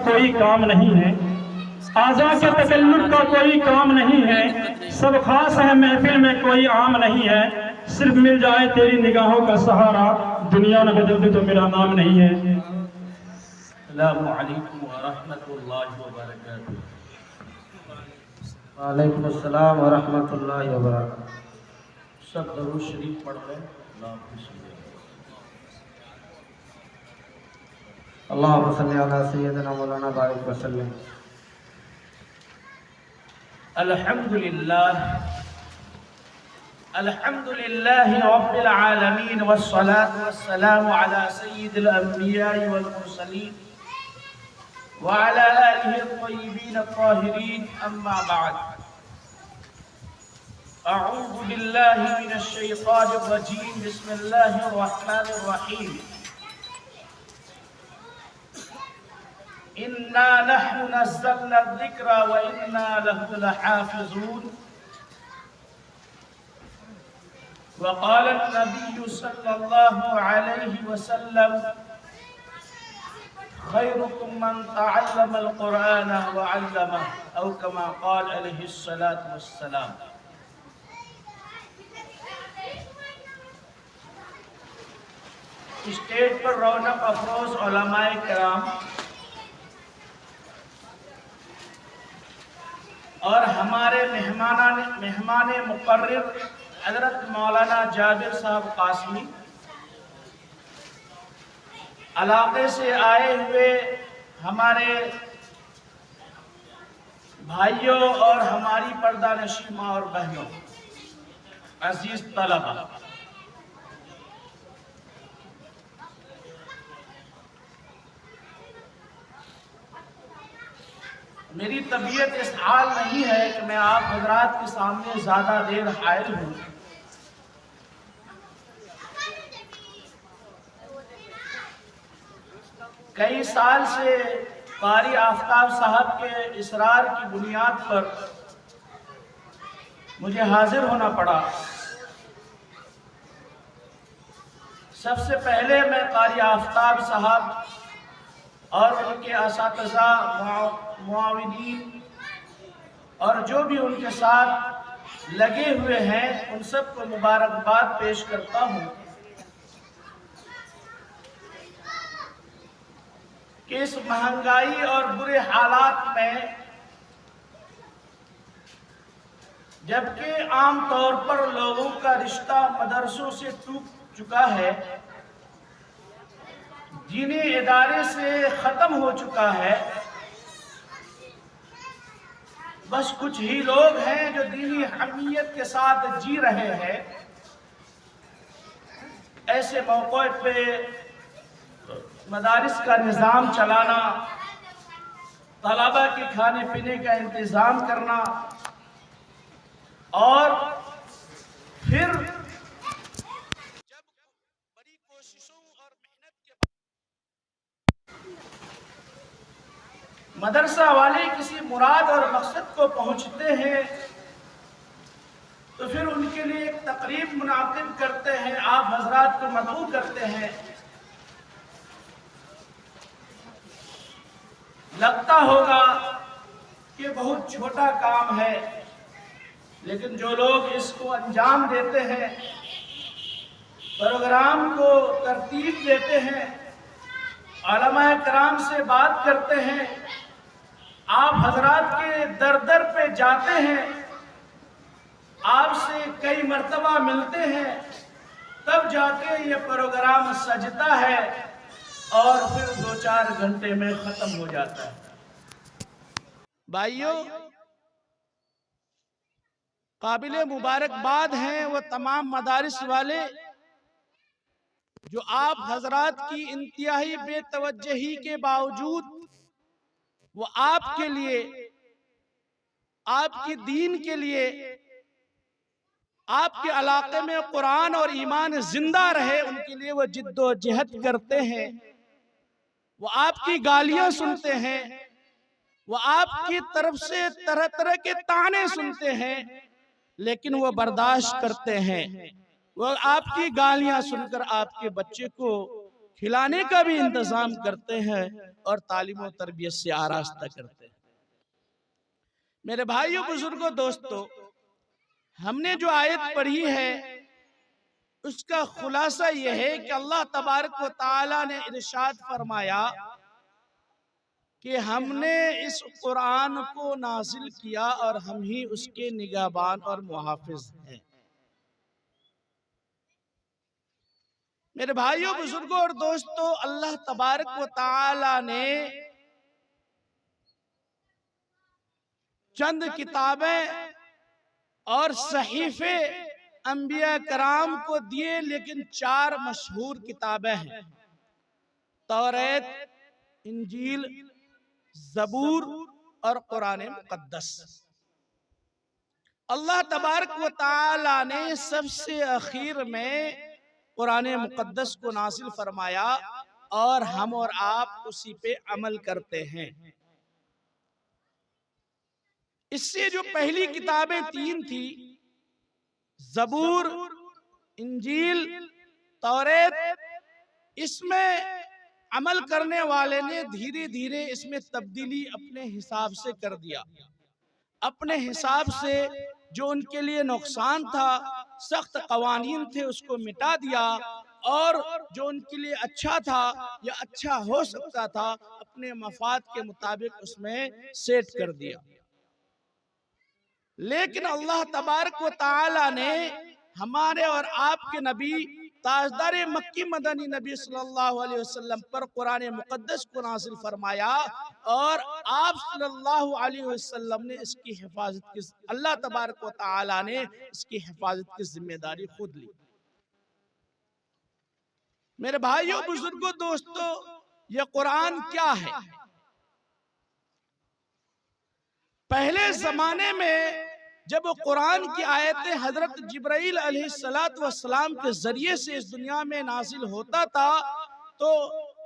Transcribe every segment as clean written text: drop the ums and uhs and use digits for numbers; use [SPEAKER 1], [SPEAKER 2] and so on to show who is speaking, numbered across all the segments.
[SPEAKER 1] कोई काम नहीं है, आजा के तकल्लुफ का कोई काम नहीं है, सब खास है महफिल में कोई आम नहीं है, सिर्फ मिल जाए तेरी निगाहों का सहारा, दुनिया न बदल दे तो मेरा नाम नहीं है।
[SPEAKER 2] अस्सलामु अलैकुम व रहमतुल्लाहि व बरकातुहू।
[SPEAKER 3] वालेकुम अस्सलाम व रहमतुल्लाहि व बरकातुहू।
[SPEAKER 2] सब दरूद शरीफ पढ़ लें।
[SPEAKER 3] अल्लाहुम्मा सल्ली अला सय्यिदिना मौलाना बारिक वसल्लम।
[SPEAKER 2] अल्हम्दुलिल्लाह अल्हम्दुलिल्लाहि रब्बिल आलमीन वस्सलातु वस्सलामु अला सय्यिदिल अंबिया'i वल मुरसलीन व अला आलिहि अत-तय्यिबीन अत-ताहिरीन, अम्मा बअद। अऊज़ु बिल्लाहि मिनश शैतानिर रजीम, बिस्मिल्लाहिर रहमानिर रहीम। इन्ना नहनु नज़्ज़लना ज़िक्रा व इन्ना लहु लहाफ़िज़ून। वक़ाल नबी सल्लल्लाहु अलैहि वसल्लम खैरुकुम मन तअल्लमल क़ुरआन व अल्लमह, औ कमा क़ाल अलैहि सलातु वस्सलाम। स्टेज पर रौनक अफरोज उलमाए किराम और हमारे मेहमान मुकर्रर हज़रत मौलाना जाबिर साहब कासमी, इलाके से आए हुए हमारे भाइयों और हमारी पर्दा नशीं माँ और बहनों, अजीज तलबा, मेरी तबीयत इस हाल नहीं है कि मैं आप हजरात के सामने ज्यादा देर हाजिर हूँ। कई साल से कारी आफ्ताब साहब के इसरार की बुनियाद पर मुझे हाजिर होना पड़ा। सबसे पहले मैं कारी आफ्ताब साहब और उनके असातिज़ा, मुआविनीन और जो भी उनके साथ लगे हुए हैं उन सबको मुबारकबाद पेश करता हूँ कि इस महंगाई और बुरे हालात में, जबकि आम तौर पर लोगों का रिश्ता मदरसों से टूट चुका है, दीनी इदारे से ख़त्म हो चुका है, बस कुछ ही लोग हैं जो दीनी हमीयत के साथ जी रहे हैं। ऐसे मौक़े पे मदारिस का निज़ाम चलाना, तलबा के खाने पीने का इंतज़ाम करना और फिर जब बड़ी कोशिशों और मेहनत के मदरसा वाले किसी मुराद और मकसद को पहुंचते हैं तो फिर उनके लिए एक तकरीब मुनाकिब करते हैं, आप हजरात को मदऊ करते हैं। लगता होगा कि बहुत छोटा काम है, लेकिन जो लोग इसको अंजाम देते हैं, प्रोग्राम को तरतीब देते हैं, उलमाए किराम से बात करते हैं, आप हजरात के दर दर पे जाते हैं, आपसे कई मर्तबा मिलते हैं, तब जाके ये प्रोग्राम सजता है और फिर 2-4 घंटे में खत्म हो जाता है। भाइयों, काबिले मुबारकबाद हैं वो तमाम मदारिस वाले जो आप हजरात की इंतहाई बेतवज्जही के बावजूद वो आपके लिए, आपके दीन के लिए, आपके इलाके में कुरान और ईमान जिंदा रहे उनके लिए वो जिद्दोजहद करते हैं। वो आपकी गालियां सुनते हैं, वो आपकी तरफ से तरह तरह के ताने सुनते हैं, लेकिन वो बर्दाश्त करते हैं। वो आपकी गालियां सुनकर आपके बच्चे को खिलाने का भी इंतजाम करते हैं और तालीम और तरबियत से आरास्ता करते हैं। मेरे भाइयों, बुजुर्गों, दोस्तों, हमने जो आयत पढ़ी है उसका खुलासा यह है कि अल्लाह तबारक व तआला ने इरशाद फरमाया कि हमने इस कुरान को नाजिल किया और हम ही उसके निगहबान और मुहाफिज हैं। मेरे भाइयों, बुजुर्गों और दोस्तों, अल्लाह तबारक व तआला ने चंद किताबें और सहीफे अंबिया कराम को दिए, लेकिन 4 मशहूर किताबें हैं, तौरात, इंजील, ज़बूर और कुरान मुक़द्दस। अल्लाह तबारक व तआला ने सबसे आखिर में कुरान मुक़द्दस को नाज़िल फरमाया और हम और आप उसी पे अमल करते हैं। इससे जो पहली किताबें 3 थी, ज़बूर, इंजील, तौरात, इसमें अमल करने वाले ने धीरे धीरे इसमें तब्दीली अपने हिसाब से कर दिया। अपने हिसाब से जो उनके लिए नुकसान था, सख्त कवानीन थे, उसको मिटा दिया और जो उनके लिए अच्छा था या अच्छा हो सकता था, अपने मफाद के मुताबिक उसमें सेट कर दिया। लेकिन अल्लाह तबारक व तआला ने हमारे और आपके नबी ताजदार मक्की मदनी नबी सल्लल्लाहु अलैहि वसल्लम पर कुरान मुक़द्दस को नाज़िल फरमाया और आप सल्लल्लाहु अलैहि वसल्लम ने इसकी हिफाजत की, अल्लाह तबारक व तआला ने इसकी हिफाजत की जिम्मेदारी खुद ली। मेरे भाइयों, बुजुर्गों, दोस्तों, ये कुरान क्या है? पहले जमाने में जब कुरान की आयतें हजरत जिब्राइल अलैहिस्सलातु वस्सलाम के जरिए से इस दुनिया में नाजिल होता था, तो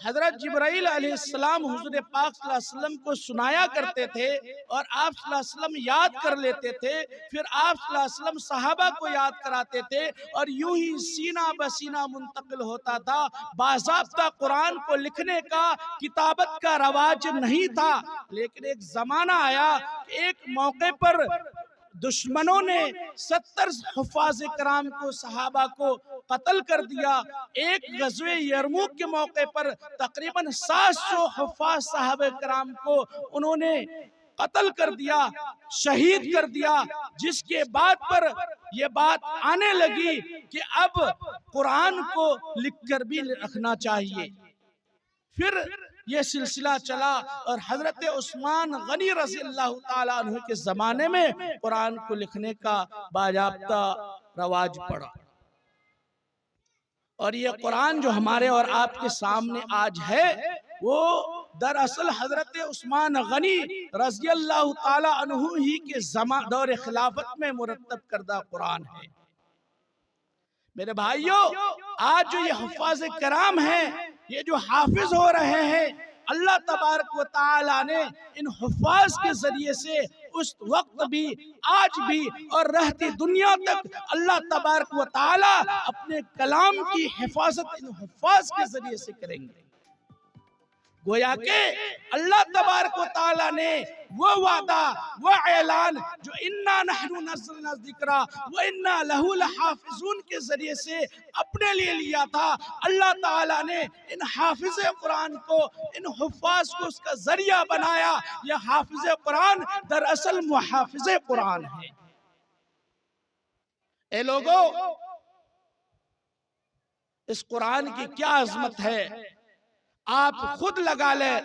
[SPEAKER 2] हजरत जिब्राइल अलैहिस्सलाम हुजूर पाक सल्लल्लाहु अलैहि वसल्लम को सुनाया करते थे और आप सल्लल्लाहु अलैहि वसल्लम याद कर लेते थे, फिर आप सल्लल्लाहु अलैहि वसल्लम सहाबा को याद कराते थे और यूं ही सीना बसीना मुंतकिल होता था। बाज़ाब्ता कुरान को लिखने का, किताबत का रवाज नहीं था। लेकिन एक जमाना आया, एक मौके पर दुश्मनों ने 70 हुफ़ाज़ कराम को, सहाबा को कत्ल कर दिया। एक ग़ज़वे यरमुक के मौके पर तकरीबन 700 हुफ़ाज़ सहाबा कराम को उन्होंने कत्ल कर दिया, शहीद कर दिया। जिसके बाद पर यह बात आने लगी कि अब कुरान को लिखकर भी रखना चाहिए। फिर ये सिलसिला चला और हजरत उस्मान गनी रज़ी अल्लाह ताला अन्हु के जमाने में कुरान को लिखने का बाज़ाब्ता रवाज पड़ा। और ये कुरान जो हमारे और आपके सामने आज है, वो दरअसल हजरत उस्मान गनी रज़ी अल्लाह ताला अन्हु ही के दौर खिलाफत में मुरत्तब करदा कुरान है। मेरे भाइयों, आज जो ये हुफ़ाज़ कराम हैं, ये जो हाफिज हो रहे हैं, अल्लाह तबारक व तआला ने इन हुफ़ाज़ के जरिए से उस वक्त भी, आज भी और रहती दुनिया तक अल्लाह तबारक व तआला अपने कलाम की हिफाजत इन हुफ़ाज़ के जरिए से करेंगे। गोया के अल्लाह तबारक व तआला ने वो वादा, वो ऐलान जो इन्ना नहनु नज़्ज़लना ज़िक्रा व इन्ना लहु लहाफ़िज़ून के जरिए से अपने लिए लिया था। अल्लाह ताला ने इन हाफिज़ कुरान को, इन हुफ़ाज़ को उसका जरिया बनाया। यह हाफिज़ कुरान दरअसल मुहाफ़िज़ कुरान है। ए लोगों, इस कुरान की क्या अज़मत है, आप खुद लगा ले।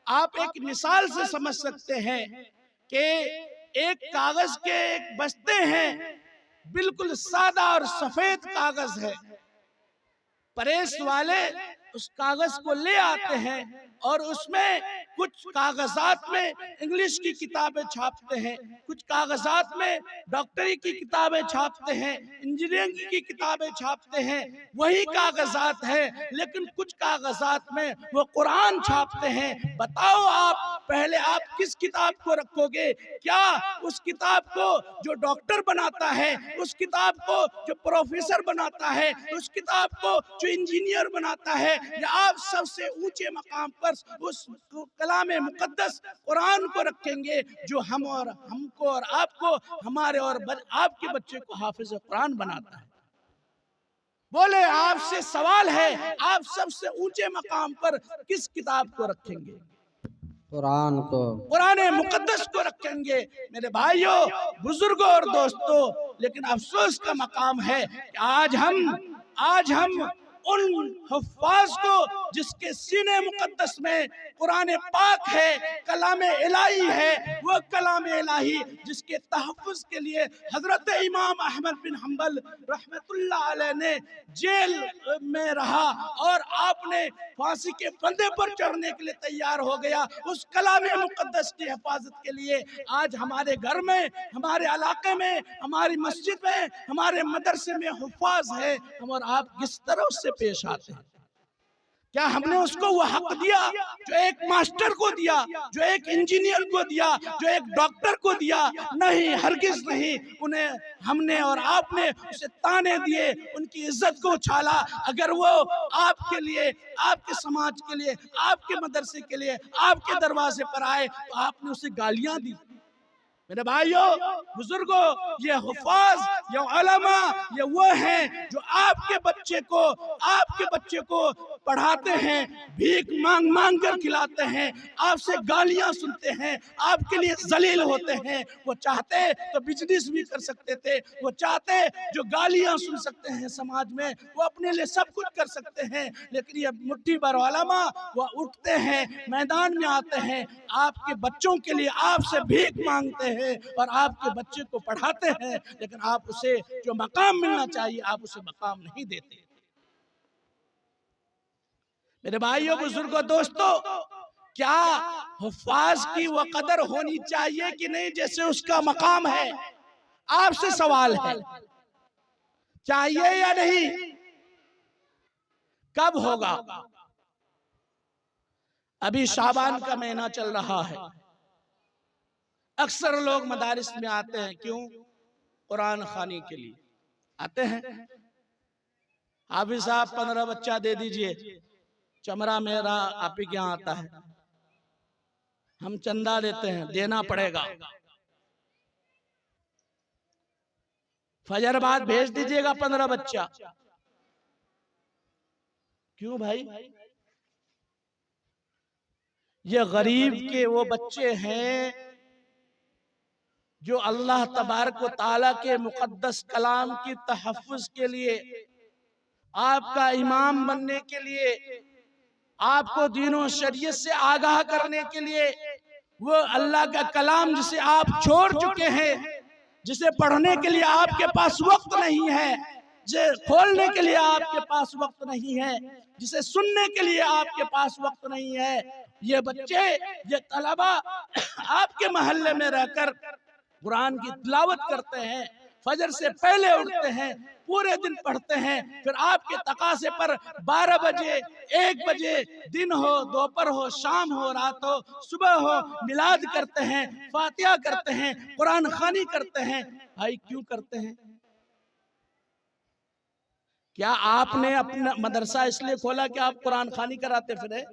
[SPEAKER 2] आप एक मिसाल से समझ सकते हैं कि एक कागज के एक बस्ते हैं, बिल्कुल सादा और सफेद कागज है। प्रेस वाले उस कागज को ले आते हैं और उसमें कुछ कागजात में इंग्लिश की किताबें छापते हैं, कुछ कागजात में डॉक्टरी की किताबें छापते हैं, इंजीनियरिंग की किताबें छापते हैं। वही कागजात हैं, लेकिन कुछ कागजात में वो कुरान छापते हैं। बताओ आप पहले आप किस किताब को रखोगे? क्या उस किताब को जो डॉक्टर बनाता है, उस किताब को जो प्रोफेसर बनाता है, उस किताब को जो इंजीनियर बनाता है, या आप सबसे ऊंचे मकाम पर उस कलामे मुकद्दस कुरान को रखेंगे जो हमको और आपको, हमारे और आपके बच्चे को हाफिज कुरान बनाता है? बोले, आपसे सवाल है, आप सबसे ऊंचे मकाम पर किस किताब को रखेंगे?
[SPEAKER 3] कुरान को,
[SPEAKER 2] कुरान मुकद्दस को रखेंगे। मेरे भाइयों, बुजुर्गों और दोस्तों, लेकिन अफसोस का मकाम है कि आज हम उन हुफ्फाज को जिसके सीने मुकद्दस में कुरान पाक है, कलामे इलाही है, वो कलामे इलाही जिसके तहफ़्फ़ुज़ के लिए हजरत इमाम अहमद बिन हम्बल रहमतुल्लाह अलैह ने जेल में रहा और आपने फांसी के फंदे पर चढ़ने के लिए तैयार हो गया। उस कलामे मुकद्दस की हिफाजत के लिए आज हमारे घर में, हमारे इलाके में, हमारी मस्जिद में, हमारे मदरसे में हुफ्फाज है। हम और आप किस तरह उससे पेश आते हैं? क्या हमने उसको वो हक दिया जो एक मास्टर को दिया, जो एक इंजीनियर को दिया, जो एक डॉक्टर को दिया? नहीं, हरगिज नहीं। उन्हें हमने और आपने उसे ताने दिए, उनकी इज्जत को उछाला। अगर वो आपके लिए, आपके समाज के लिए, आपके मदरसे के लिए, आपके दरवाजे पर आए तो आपने उसे गालियां दी। मेरे भाइयों, बुजुर्गों, ये हुफ्फाज, ये उलमा, ये वो हैं जो आपके बच्चे को पढ़ाते हैं, भीख मांग मांग कर खिलाते हैं, आपसे गालियां सुनते हैं, आपके लिए जलील होते हैं। वो चाहते तो बिजनेस भी कर सकते थे, वो चाहते जो गालियां सुन सकते हैं समाज में, वो अपने लिए सब कुछ कर सकते हैं। लेकिन ये मुट्ठी भर उलमा वो उठते हैं, मैदान में आते हैं, आपके बच्चों के लिए आपसे भीख मांगते हैं और आपके बच्चे को पढ़ाते हैं, लेकिन आप उसे जो मकाम मिलना चाहिए आप उसे मकाम नहीं देते। मेरे भाइयों, बुजुर्गों, दोस्तों, क्या हुफ्फाज की वो कदर होनी चाहिए कि नहीं जैसे उसका मकाम है? आपसे सवाल है, चाहिए या नहीं? कब होगा? अभी शाबान का महीना चल रहा है, अक्सर लोग मदारिस में आते हैं, क्यों? कुरान खानी के लिए आते हैं। हाफिज साहब 15 बच्चा दे दीजिए, चमरा मेरा आप ही के यहाँ आता है, हम चंदा देते हैं, देना पड़ेगा। फजर बाद भेज दीजिएगा 15 बच्चा। क्यों भाई? ये गरीब के वो बच्चे हैं जो अल्लाह तबारक व तआला के मुकद्दस कलाम की तहफ़्फ़ुज़ के लिए, आपका इमाम बनने के लिए, आपको दीनों शरीयत से आगाह करने के लिए, वो अल्लाह का कलाम जिसे आप छोड़ चुके हैं, जिसे पढ़ने के लिए आपके पास वक्त नहीं है, जिसे खोलने के लिए आपके पास वक्त नहीं है, जिसे सुनने के लिए आपके पास वक्त नहीं है, ये बच्चे, ये तलबा आपके मोहल्ले में रहकर कुरान की तिलावत करते हैं, फजर से पहले उठते हैं, पूरे दिन पढ़ते हैं, फिर आपके तकासे पर 12 बजे, 1 बजे, दिन हो, दोपहर हो, शाम हो, रात हो, सुबह हो, मिलाद करते हैं, फातिहा करते हैं, कुरान खानी करते हैं। भाई क्यों करते हैं? क्या आपने अपना मदरसा इसलिए खोला कि आप कुरान खानी कराते फिरे?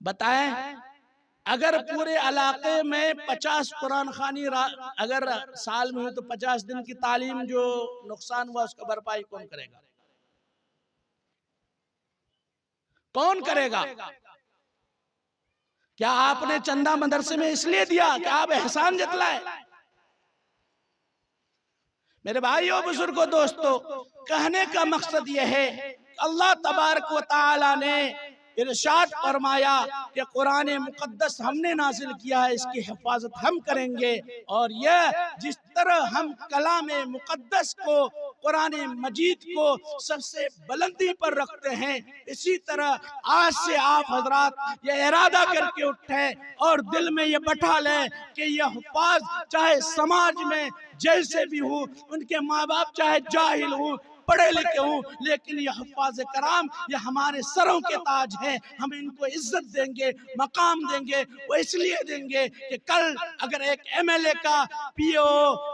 [SPEAKER 2] बताएं। अगर पूरे इलाके में 50 कुरान खानी अगर साल में हो तो 50 दिन की तालीम जो नुकसान हुआ उसका भरपाई कौन करेगा? कौन करेगा? क्या आपने चंदा मदरसे में इसलिए दिया कि आप एहसान जतलाए? मेरे भाइयों, बुजुर्गों, दोस्तों, कहने का मकसद यह है, अल्लाह तबारक व तआला ने इरशाद फरमाया कि कुरान मुकद्दस हमने नाजिल किया है, इसकी हिफाजत हम करेंगे। और यह जिस तरह हम कलाम मुकद्दस को, कुरान मजीद को सबसे बुलंदी पर रखते हैं, इसी तरह आज से आप हजरात ये इरादा करके उठे और दिल में ये बैठा लें कि यह हुफ्फाज चाहे समाज में जैसे भी हो, उनके माँ बाप चाहे जाहिल हो, पढ़े लिखे हूँ, लेकिन ये हफ्फाज कराम ये हमारे सरों के ताज हैं, हम इनको इज्जत देंगे, मकाम देंगे। वो इसलिए देंगे कि कल अगर एक एमएलए का पीओ,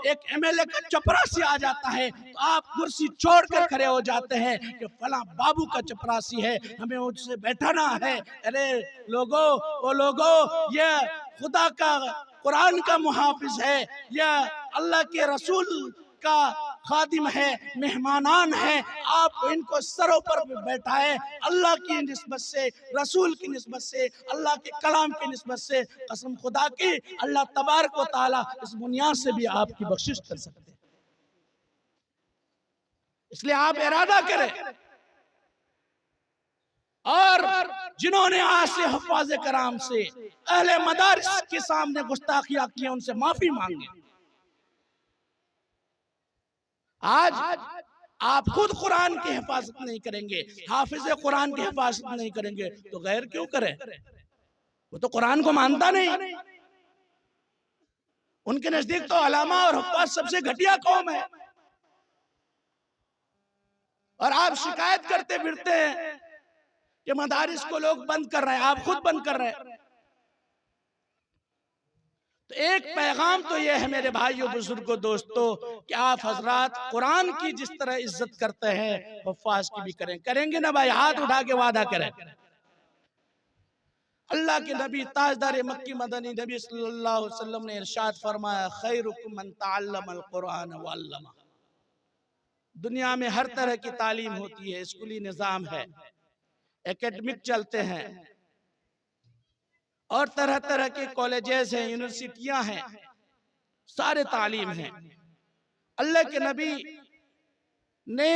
[SPEAKER 2] एक एमएलए का चपरासी आ जाता है तो आप कुर्सी छोड़कर खड़े हो जाते हैं कि फला बाबू का चपरासी है, हमें उससे बैठाना है। अरे लोगो, ओ लोगो, ये खुदा का कुरान का मुहाफिज है, यह अल्लाह के रसूल का खादिम है, मेहमानान है, आप इनको सरों पर बैठाए अल्लाह की निस्बत से, रसूल की निस्बत से, अल्लाह के कलाम की निस्बत से। कसम खुदा की, अल्लाह तबारक व तआला इस बुनियाद से भी आपकी बख्शिश कर सकते हैं। इसलिए आप इरादा करें, और जिन्होंने आज से हफ्फाज़ कराम से, अहले मदारिस के सामने गुस्ताखियां की, उनसे माफी मांगे। आज आप खुद कुरान की हिफाजत नहीं करेंगे, हाफिज कुरान की हिफाजत नहीं करेंगे, तो गैर क्यों करें? वो तो कुरान को मानता नहीं। उनके नजदीक तो अलामा और हुफ्फाज सबसे घटिया कौम है, और आप शिकायत करते फिरते हैं कि मदारिस को लोग बंद कर रहे हैं, आप खुद बंद कर रहे हैं। तो एक पैगाम तो यह है मेरे भाइयों, बुजुर्गों, दोस्तों, कि आप हजरात कुरान की जिस तरह इज्जत करते हैं हुफ्फाज की भी करें। करेंगे ना भाई? हाथ उठा के वादा करें। अल्लाह के नबी ताजदार मक्की मदनी नबी सल्लल्लाहु अलैहि वसल्लम ने इरशाद फरमाया, खैरुकुम मन तअल्लमल कुरान व अल्लमा। दुनिया में हर तरह की तालीम होती है, स्कूली निजाम है, एकेडमिक चलते हैं, और तरह तरह के कॉलेजेस हैं, यूनिवर्सिटियां हैं, सारे तालीम हैं। अल्लाह के नबी ने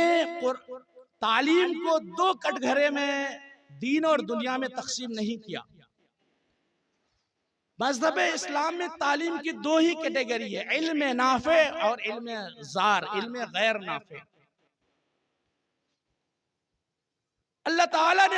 [SPEAKER 2] तालीम को दो कटघरे में, दीन और दुनिया में तकसीम नहीं किया। मज़हब इस्लाम में तालीम की दो ही कैटेगरी है, इल्म नाफे और इल्म जार, इल्म गैर नाफे। अल्लाह ताला ने